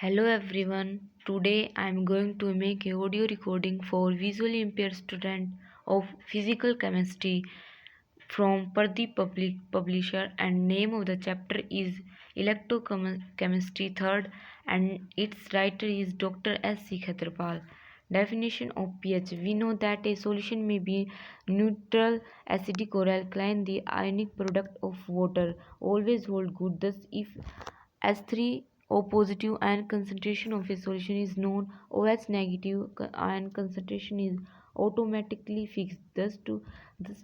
Hello everyone. Today I am going to make a audio recording for visually impaired student of physical chemistry from Pradeep Publisher, and name of the chapter is Electrochemistry third, and its writer is Dr. S.C. Khatrapal. Definition of pH. We know that a solution may be neutral, acidic or alkaline. The ionic product of water always hold good. Thus, if S3 O positive ion concentration of a solution is known, OH negative ion concentration is automatically fixed. Thus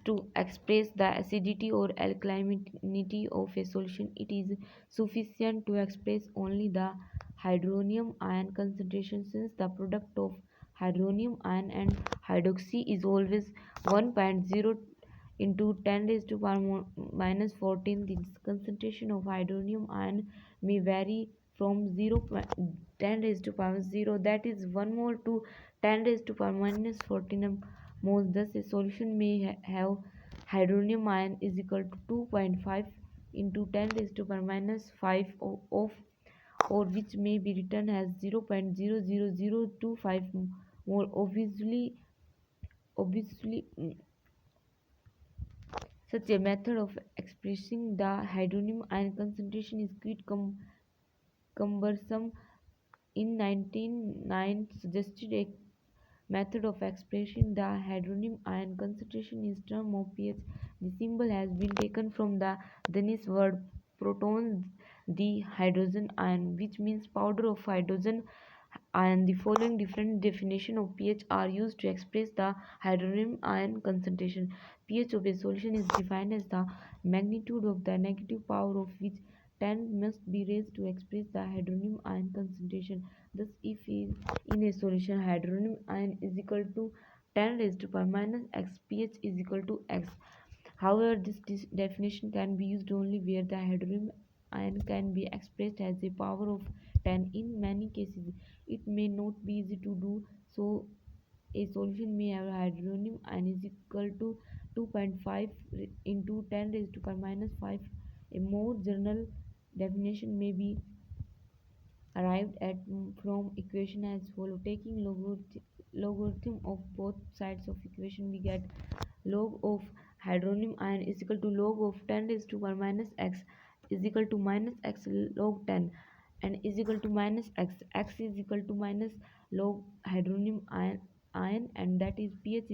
to express the acidity or alkalinity of a solution, it is sufficient to express only the hydronium ion concentration, since the product of hydronium ion and hydroxy is always 1.0 into 10 raised to power minus 14. The concentration of hydronium ion may vary from 10 raised to power 0, that is 1 mole, to 10 raised to power minus 14 moles. Thus a solution may have hydronium ion is equal to 2.5 into 10 raised to power minus 5 of, or which may be written as 0.00025 mole. Obviously, such a method of expressing the hydronium ion concentration is quite cumbersome. In 1909, suggested a method of expressing the hydronium ion concentration is term of pH. The symbol has been taken from the Danish word proton, the hydrogen ion, which means powder of hydrogen ion. The following different definition of pH are used to express the hydronium ion concentration. pH of a solution is defined as the magnitude of the negative power of which 10 must be raised to express the hydronium ion concentration. Thus, if in a solution hydronium ion is equal to 10 raised to power minus x, pH is equal to x. However, this definition can be used only where the hydronium ion can be expressed as a power of 10. In many cases, it may not be easy to do so. A solution may have hydronium ion is equal to 2.5 into 10 raised to power minus 5. A more general definition may be arrived at from equation as follow. Taking logarithm of both sides of equation, we get log of hydronium ion is equal to log of 10 raised to power minus x is equal to minus x log 10, and is equal to minus x. X is equal to minus log hydronium ion, and that is pH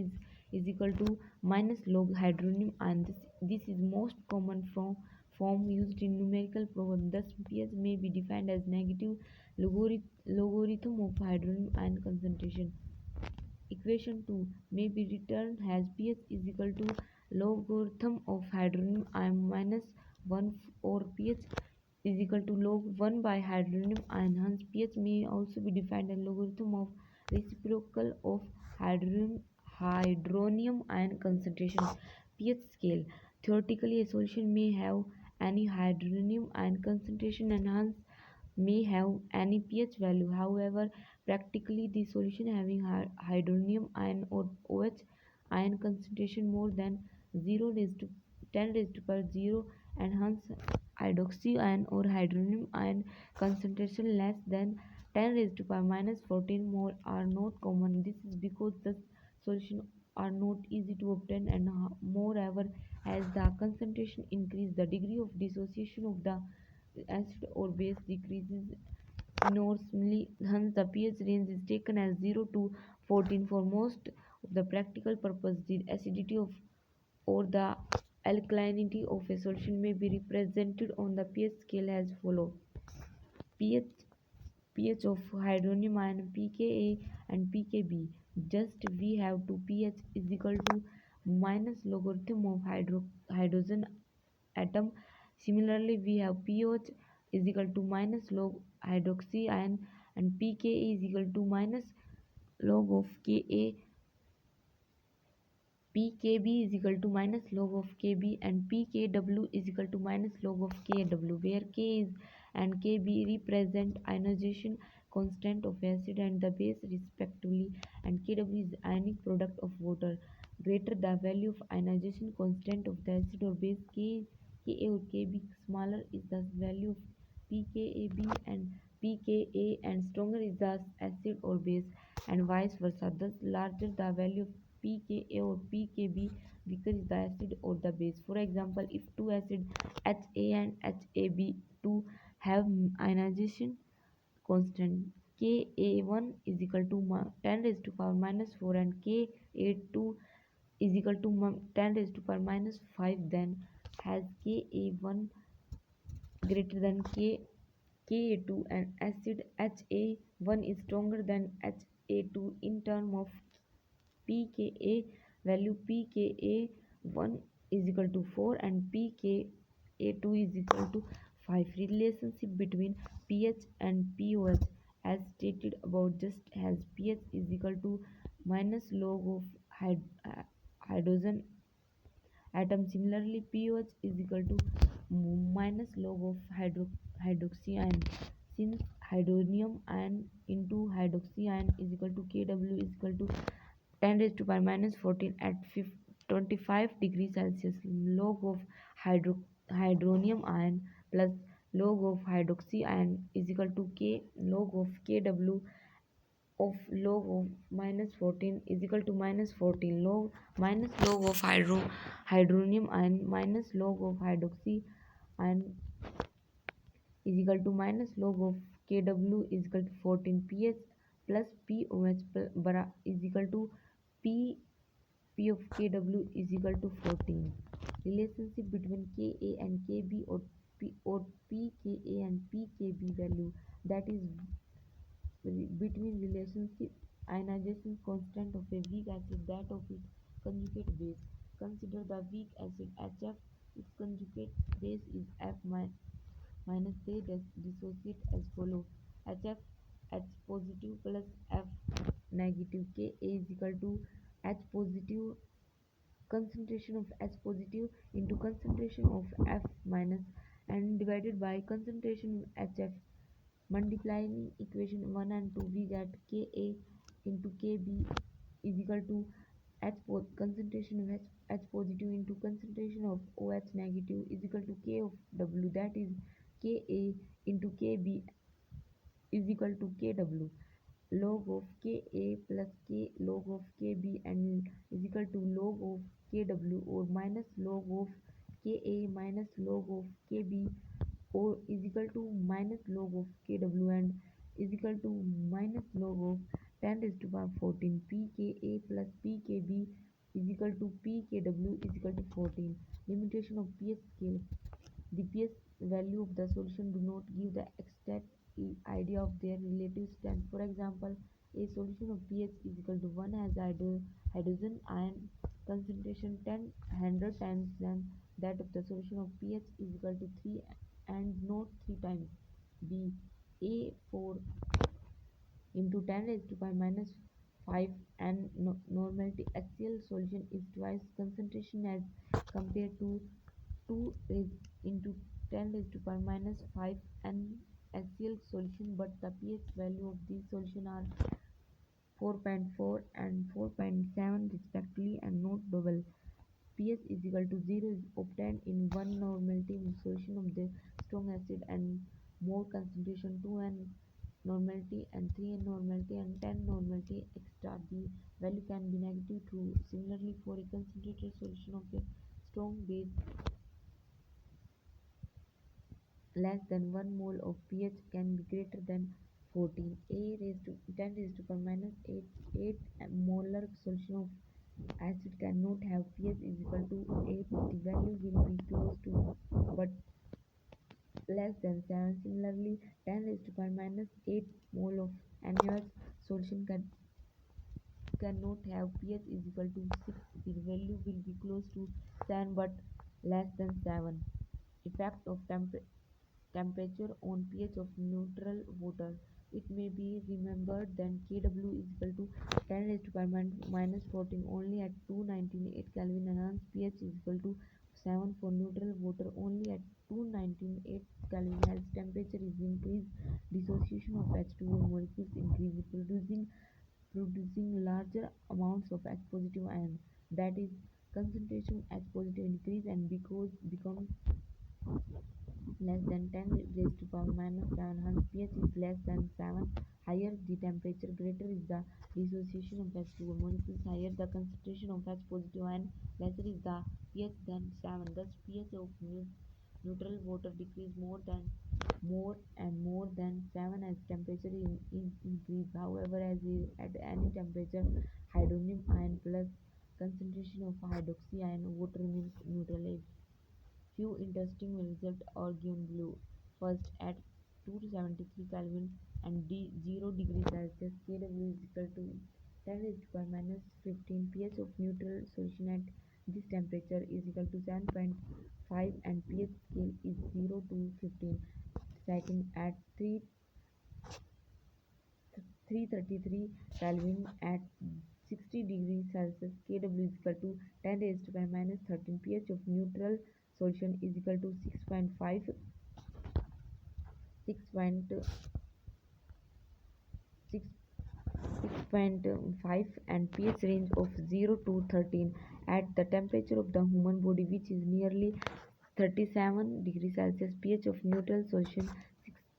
is equal to minus log hydronium ion. This is most common form used in numerical problem. Thus pH may be defined as negative logarithm of hydronium ion concentration. Equation 2 may be written as pH is equal to logarithm of hydronium ion minus 1, or pH is equal to log 1 by hydronium ion. Hence pH may also be defined as logarithm of reciprocal of hydronium ion concentration. pH scale. Theoretically, a solution may have any hydronium ion concentration and hence may have any pH value. However, practically the solution having hydronium ion or OH ion concentration more than 0 raised to 10 raised to power 0, and hence hydroxy ion or hydronium ion concentration less than 10 raised to power minus 14 mole are not common. This is because the solution are not easy to obtain, and moreover, as the concentration increase, the degree of dissociation of the acid or base decreases enormously. Hence, the pH range is taken as 0 to 14 for most of the practical purpose. The acidity of or the alkalinity of a solution may be represented on the pH scale as follows. pH pH of hydronium ion pKa and pKb. Just we have to pH is equal to minus logarithm of hydrogen atom. Similarly, we have pOH is equal to minus log hydroxy ion, and pKa is equal to minus log of Ka. pKb is equal to minus log of Kb, and pKw is equal to minus log of Kw, where K is and Kb represent ionization constant of acid and the base respectively, and Kw is ionic product of water. Greater the value of ionization constant of the acid or base, Ka or Kb, smaller is the value of pKab, and pKa and stronger is the acid or base, and vice versa. Thus, larger the value of pKa or pKb, weaker is the acid or the base. For example, if two acids HA and HAB2 have ionization constant Ka1 is equal to 10 raised to power minus 4 and Ka2 is equal to 10 raised to power minus 5, then has Ka1 greater than Ka2 and acid Ha1 is stronger than Ha2 in term of pKa value. pKa1 is equal to 4 and pKa2 is equal to 5. Relationship between pH and pOH as stated above, just as pH is equal to minus log of hydrogen atom. Similarly, pOH is equal to minus log of hydroxy ion. Since hydronium ion into hydroxy ion is equal to Kw is equal to 10 raised to power minus 14 at 25 degrees Celsius, log of hydronium ion plus log of hydroxy ion is equal to K log of Kw of log of minus 14 is equal to minus 14 log minus log of hydronium ion minus log of hydroxy ion is equal to minus log of Kw is equal to 14. pH plus POH is equal to P of Kw is equal to 14. Relationship between Ka and Kb or pKa and pKb value, that is between relationship ionization constant of a weak acid that of its conjugate base. Consider the weak acid HF. Its conjugate base is F minus. They dissociate as follow: HF H positive plus F negative. Ka is equal to H positive concentration of H positive into concentration of F minus and divided by concentration of HF. Multiplying equation 1 and 2, we get Ka into Kb is equal to concentration of H positive into concentration of OH negative is equal to K of W, that is Ka into Kb is equal to Kw. Log of Ka plus K log of Kb and is equal to log of Kw or minus log of Ka minus log of Kb or is equal to minus log of Kw and is equal to minus log of 10 raised to power 14. pKa plus pKb is equal to pKw is equal to 14. Limitation of pH scale. The pH value of the solution do not give the exact idea of their relative strength. For example, a solution of pH is equal to 1 has hydrogen ion concentration 100 times than that of the solution of pH is equal to 3 and not 3 times. B. A 4 into 10 raised to power minus 5 and normality HCl solution is twice concentration as compared to 2 raised into 10 raised to power minus 5 and HCl solution, but the pH value of these solution are 4.4 and 4.7 respectively and not double. pH is equal to 0 is obtained in 1 normality solution of the strong acid and more concentration 2 and normality and 3 and normality and 10 normality extra. The value can be negative true. Similarly, for a concentrated solution of a strong base, less than 1 mole of pH can be greater than 14. A raised to 10 raised to power minus 8 molar solution of acid cannot have pH is equal to 8. The value will be close to but less than 7. Similarly, 10 raised to power minus 8 mole of NaOH solution cannot have pH is equal to 6. The value will be close to 7 but less than 7. Effect of temperature on pH of neutral water. It may be remembered that Kw is equal to 10 raised to power minus 14 only at 298 Kelvin. Enhanced pH is equal to 7 for neutral water only at 298 Kelvin. As temperature is increased, dissociation of H2O molecules increase, producing larger amounts of H positive ion. That is, concentration H positive increase and becomes less than 10 raised to power minus 7, hence pH is less than 7. Higher the temperature, greater is the dissociation of H2O molecules, higher the concentration of H positive ion, lesser is the pH than 7. Thus pH of neutral water decrease more than 7 as temperature increase. However, at any temperature, hydronium ion plus concentration of hydroxy ion water remains neutral. A few interesting results are given below. First, at 273 Kelvin and 0 degrees Celsius, Kw is equal to 10 raised to power minus 15. pH of neutral solution at this temperature is equal to 7.5 and pH scale is 0 to 15. Second, at 333 Kelvin at 60 degrees Celsius, Kw is equal to 10 raised to power minus 13. pH of neutral solution is equal to 6.5 and pH range of 0 to 13 at the temperature of the human body, which is nearly 37 degrees Celsius. pH of neutral solution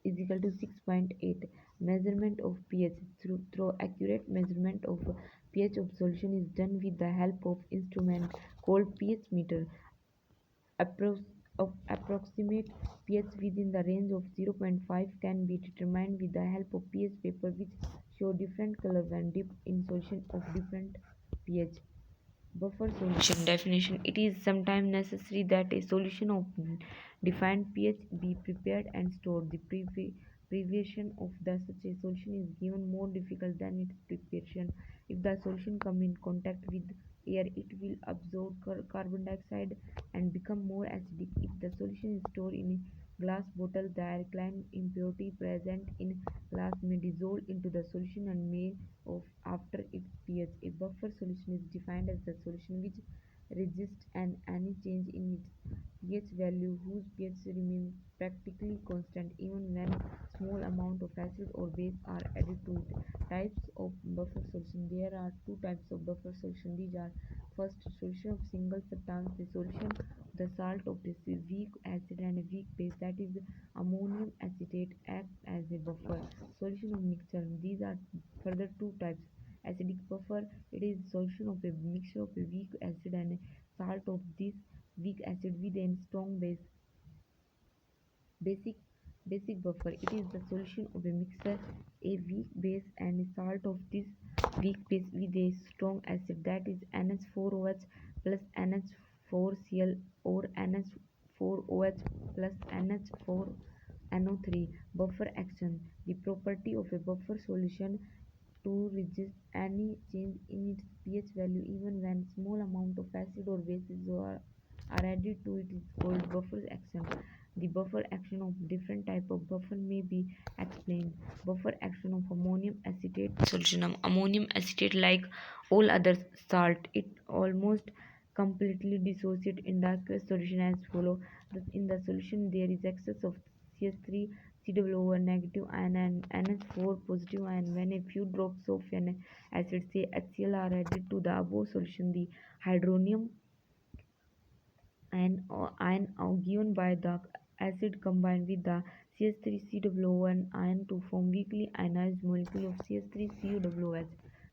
is equal to 6.8. Measurement of pH through accurate measurement of pH of solution is done with the help of instrument called pH meter. Approximate pH within the range of 0.5 can be determined with the help of pH paper, which show different colors and dip in solution of different pH. Buffer solution definition: it is sometimes necessary that a solution of defined pH be prepared and stored. The preparation of such a solution is given more difficult than its preparation. If the solution come in contact with air, it will absorb carbon dioxide and become more acidic. If the solution is stored in a glass bottle, the alkaline impurity present in glass may dissolve into the solution and may of after its pH. A buffer solution is defined as the solution which resists any change in its pH value, whose pH remains practically constant even when small amount of acid or base are added to it. Types of buffer solution: there are two types of buffer solution. These are: first, solution of single substance, the solution the salt of this weak acid and a weak base, that is ammonium acetate, acts as a buffer. Solution of mixture: these are further two types: acidic buffer, it is solution of a mixture of a weak acid and a salt of this weak acid with a strong base. Basic basic buffer, it is the solution of a mixture, a weak base and a salt of this weak base with a strong acid, that is NH4OH plus NH4Cl or NH4OH plus NH4NO3. Buffer action: the property of a buffer solution to resist any change in its pH value even when small amount of acid or bases are added to it is called buffer action. The buffer action of different type of buffer may be explained. Buffer action of ammonium acetate solution. Ammonium acetate, like all other salt, it almost completely dissociate in the aqueous solution as follow. Thus, in the solution there is excess of CS3 COO negative ion and NH4 positive ion. When a few drops of an acid, say HCl, are added to the above solution, the hydronium ion given by the acid combined with the CH3COO ion to form weakly ionized molecule of CH3COOH.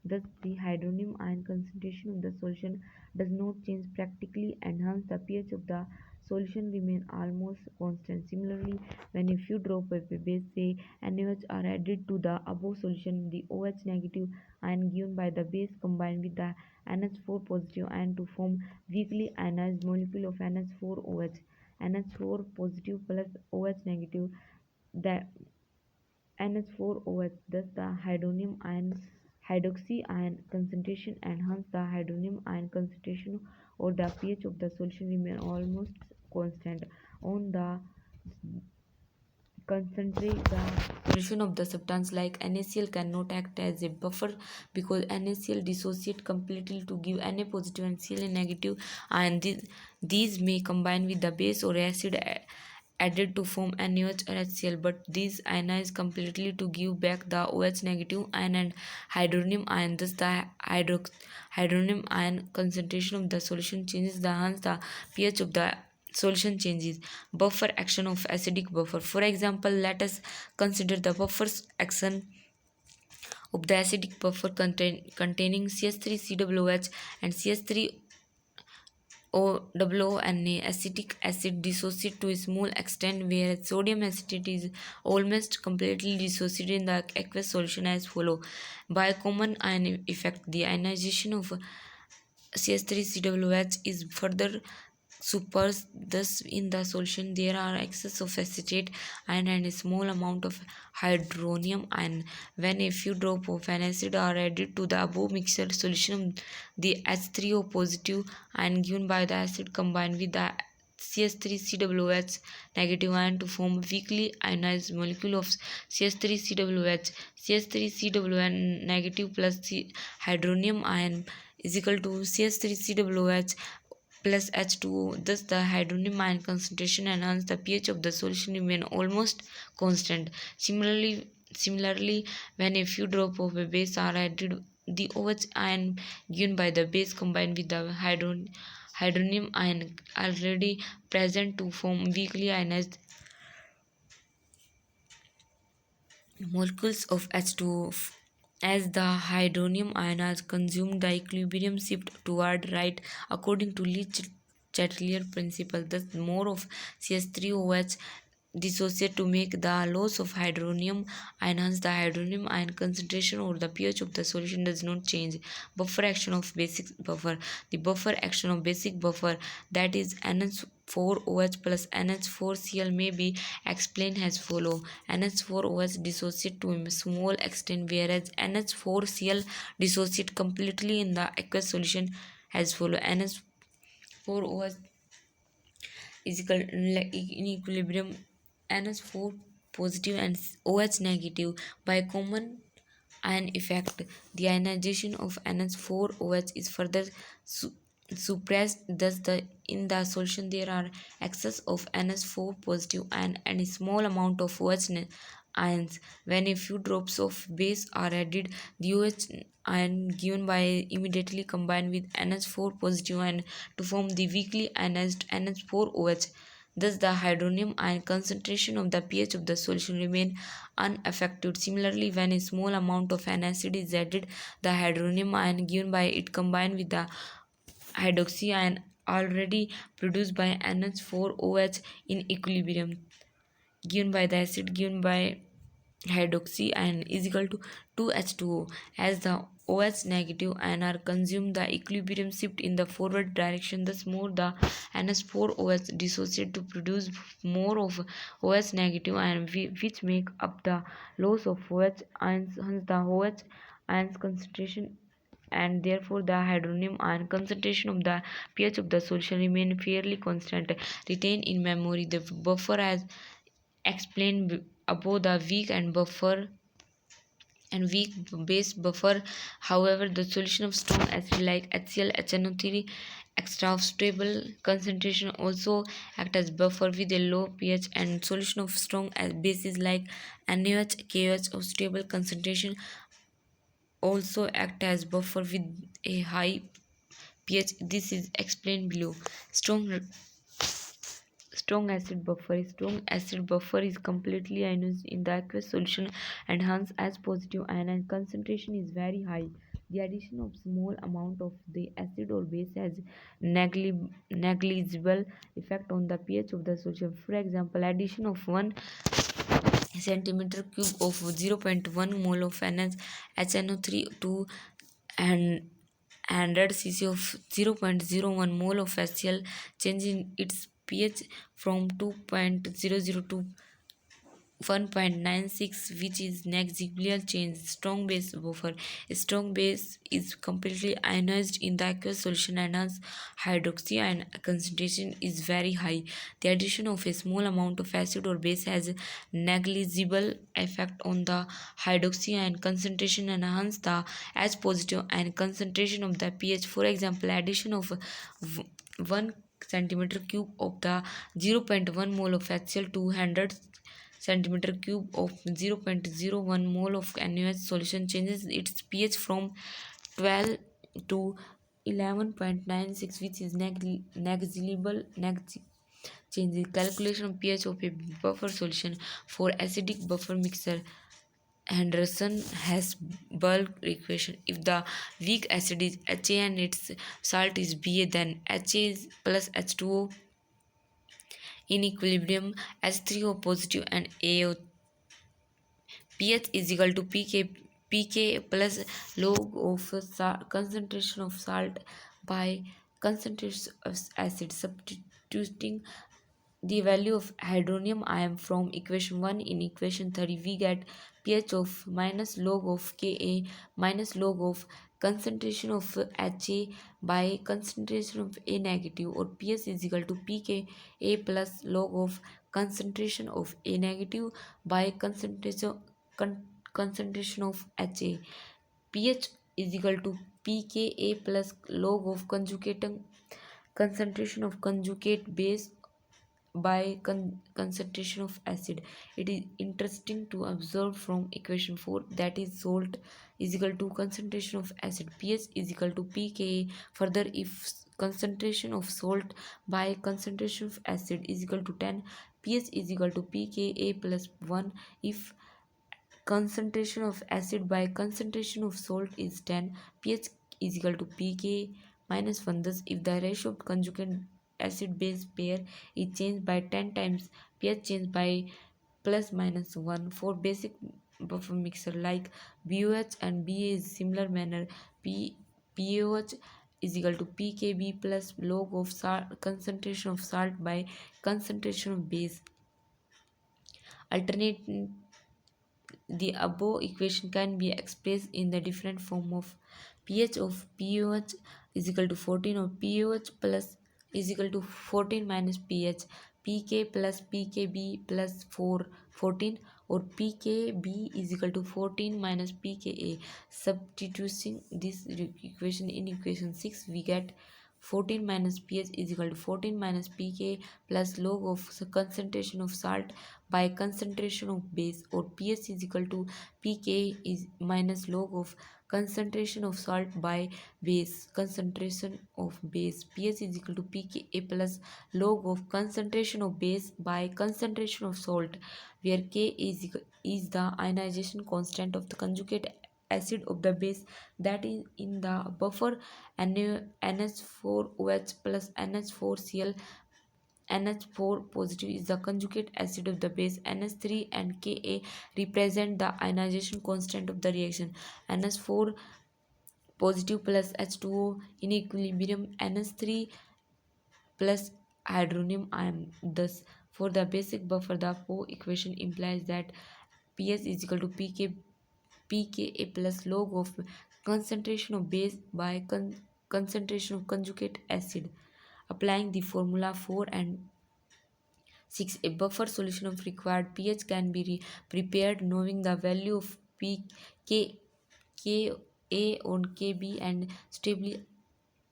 Thus, the hydronium ion concentration of the solution does not change practically, and hence the pH of the solution remain almost constant. Similarly, when a few drops of a base, say NaOH, are added to the above solution, the OH negative ion given by the base combined with the NH4 positive ion to form weakly ionized molecule of NH4OH. NH4 positive plus OH negative, the NH4OH. Thus, the hydronium ion hydroxy ion concentration and hence the hydronium ion concentration or the pH of the solution remain almost constant. On the concentrate, the solution of the substance like NaCl cannot act as a buffer because NaCl dissociate completely to give Na positive and Cl negative, and these may combine with the base or acid added to form NaOH or HCl, but these ionize completely to give back the OH negative ion and hydronium ion. Thus, the hydronium ion concentration of the solution changes, the hence the pH of the solution changes. Buffer action of acidic buffer. For example, let us consider the buffer's action of the acidic buffer containing CH3COOH and CH3OONA. Acetic acid dissociates to a small extent, whereas sodium acetate is almost completely dissociated in the aqueous solution as follow. By a common ion effect, the ionization of CH3COOH is further supers. Thus, in the solution, there are excess of acetate ion and a small amount of hydronium ion. When a few drops of an acid are added to the above mixed solution, the H3O positive ion given by the acid combined with the CH3COOH negative ion to form a weakly ionized molecule of CH3COOH. CH3COOH negative plus hydronium ion is equal to CH3COOH plus H2O. Thus, the hydronium ion concentration and hence the pH of the solution remain almost constant. Similarly, when a few drops of a base are added, the OH ion given by the base combined with the hydronium ion already present to form weakly ionized molecules of H2O. As the hydronium ion is consumed, the equilibrium shifts toward right according to Leach Chatelier principle. Thus, more of CH3OH dissociate to make the loss of hydronium ion. Hence, the hydronium ion concentration or the pH of the solution does not change. Buffer action of basic buffer. The buffer action of basic buffer, that is NH4OH plus NH4Cl, may be explained as follow. NH4OH dissociate to a small extent, whereas NH4Cl dissociate completely in the aqueous solution as follow. NH4OH is equal in equilibrium NH4 positive and OH negative. By common ion effect, the ionization of NH4OH is further suppressed. Thus, in the solution there are excess of NH4 positive ion and a small amount of OH ions. When a few drops of base are added, the OH ion given by immediately combine with NH4 positive ion to form the weakly ionized NH4OH. Thus, the hydronium ion concentration of the pH of the solution remain unaffected. Similarly, when a small amount of an acid is added, the hydronium ion given by it combined with the hydroxy ion already produced by NH4OH in equilibrium given by the acid given by hydroxy ion is equal to 2H2O. As the OH negative ion are consumed, the equilibrium shift in the forward direction. Thus, more the NH4OH dissociate to produce more of OH negative ion, which make up the loss of OH ions. Hence, the OH ions concentration and therefore the hydronium ion concentration of the pH of the solution remain fairly constant. Retain in memory the buffer as explained above. The weak base buffer. However, the solution of strong acid like HCl, HNO3 extra of stable concentration also act as buffer with a low pH, and solution of strong bases like NaOH, KOH of stable concentration also act as buffer with a high pH. This is explained below. Strong Strong acid buffer. A strong acid buffer is completely ionized in the aqueous solution and hence as positive ion and concentration is very high. The addition of small amount of the acid or base has negligible effect on the pH of the solution. For example, addition of 1 centimeter cube of 0.1 mole of HNO3 to and 100 cc of 0.01 mole of HCl change in its pH from 2.00 to 1.96, which is negligible change. Strong base buffer. A strong base is completely ionized in the aqueous solution and hence hydroxy ion concentration is very high. The addition of a small amount of acid or base has negligible effect on the hydroxy ion concentration and hence the H positive ion concentration of the pH. For example, addition of 1 centimeter cube of the 0.1 mole of HCl to 100 centimeter cube of 0.01 mole of NaOH solution changes its pH from 12 to 11.96, which is negligible. changes. Calculation of pH of a buffer solution for acidic buffer mixture. Henderson has bulk equation. If the weak acid is Ha and its salt is Ba, then Ha is plus H2O in equilibrium, H3O positive and AO pH is equal to pK plus log of concentration of salt by concentration of acid. Substituting the value of hydronium ion from equation 1 in equation 30, we get pH of minus log of Ka minus log of concentration of Ha by concentration of A negative, or pH is equal to pKa plus log of concentration of A negative by con- concentration of Ha. pH is equal to pKa plus log of conjugate concentration of conjugate base by concentration of acid. It is interesting to observe from equation 4 that is salt is equal to concentration of acid, pH is equal to pKa. Further, if concentration of salt by concentration of acid is equal to 10, pH is equal to pKa plus 1. If concentration of acid by concentration of salt is 10, pH is equal to pK minus 1. Thus, if the ratio of conjugate acid base pair is changed by 10 times, pH changed by plus minus 1. For basic buffer mixer like BOH and BA is similar manner. BOH is equal to pKb plus log of concentration of salt by concentration of base. Alternate the above equation can be expressed in the different form of pH of POH is equal to 14, or POH plus is equal to 14 minus pH, pK plus pKb plus 14, or pKb is equal to 14 minus pKa. Substituting this equation in equation 6, we get 14 minus pH is equal to 14 minus pK plus log of concentration of salt by concentration of base, or pH is equal to pK is minus log of concentration of salt by base concentration of base. pH is equal to pKa plus log of concentration of base by concentration of salt, where K is the ionization constant of the conjugate acid of the base that is in the buffer. NH4OH plus NH4Cl. NH4 positive is the conjugate acid of the base. NH3 and Ka represent the ionization constant of the reaction. NH4 positive plus H2O in equilibrium, NH3 plus hydronium ion. Thus, for the basic buffer, the Poe equation implies that pH is equal to pKa plus log of concentration of base by concentration of conjugate acid. Applying the formula 4 and 6, a buffer solution of required pH can be prepared knowing the value of Ka on Kb and stably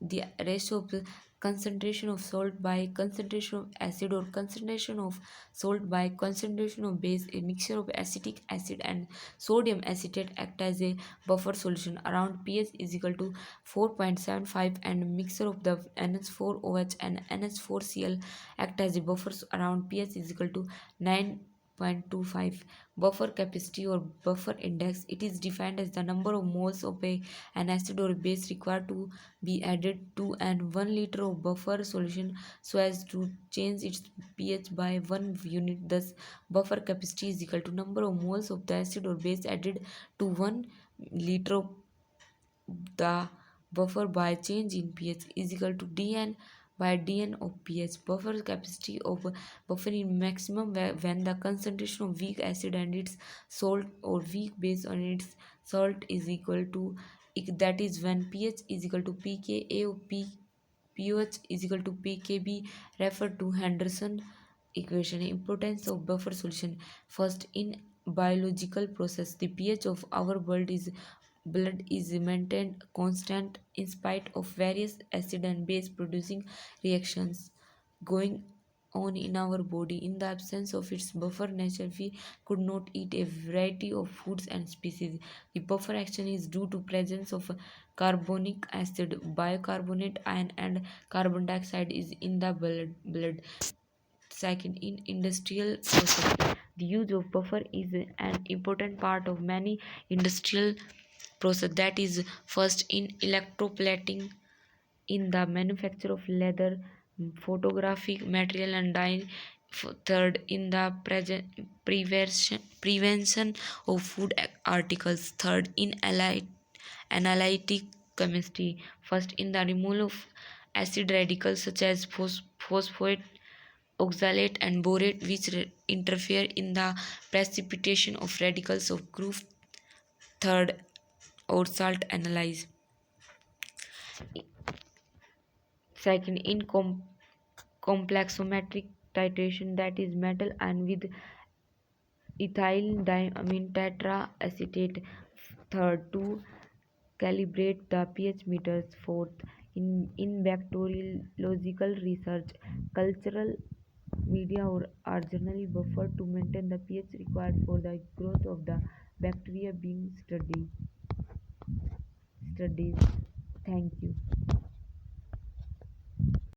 the ratio of the concentration of salt by concentration of acid, or concentration of salt by concentration of base. A mixture of acetic acid and sodium acetate act as a buffer solution around pH is equal to 4.75, and mixture of the NH4OH and NH4Cl act as a buffers around pH is equal to 9.25. Buffer capacity or buffer index, it is defined as the number of moles of an acid or base required to be added to an 1 liter of buffer solution so as to change its pH by 1 unit. Thus, buffer capacity is equal to number of moles of the acid or base added to 1 liter of the buffer by change in pH is equal to dn by dn of pH. Buffer capacity of buffer in maximum when the concentration of weak acid and its salt, or weak base on its salt, is equal to, that is when pH is equal to pKa of pH is equal to pKb. Refer to Henderson equation. Importance of buffer solution. First, in biological process, the pH of our blood is maintained constant in spite of various acid and base producing reactions going on in our body. In the absence of its buffer nature, we could not eat a variety of foods and species. The buffer action is due to presence of carbonic acid, bicarbonate ion, and carbon dioxide is in the blood. Second, in industrial process, the use of buffer is an important part of many industrial process. That is, first in electroplating, in the manufacture of leather, photographic material and dye. Third, in the prevention of food articles. Third, in analytic chemistry. First, in the removal of acid radicals such as phosphate, oxalate, and borate, which interfere in the precipitation of radicals of group. Third, or salt analyze. Second, in complexometric titration, that is metal and with ethyl diamine tetraacetate. Third, to calibrate the pH meters. Fourth, in bacteriological research, cultural media are generally buffered to maintain the pH required for the growth of the bacteria being studied. Thank you.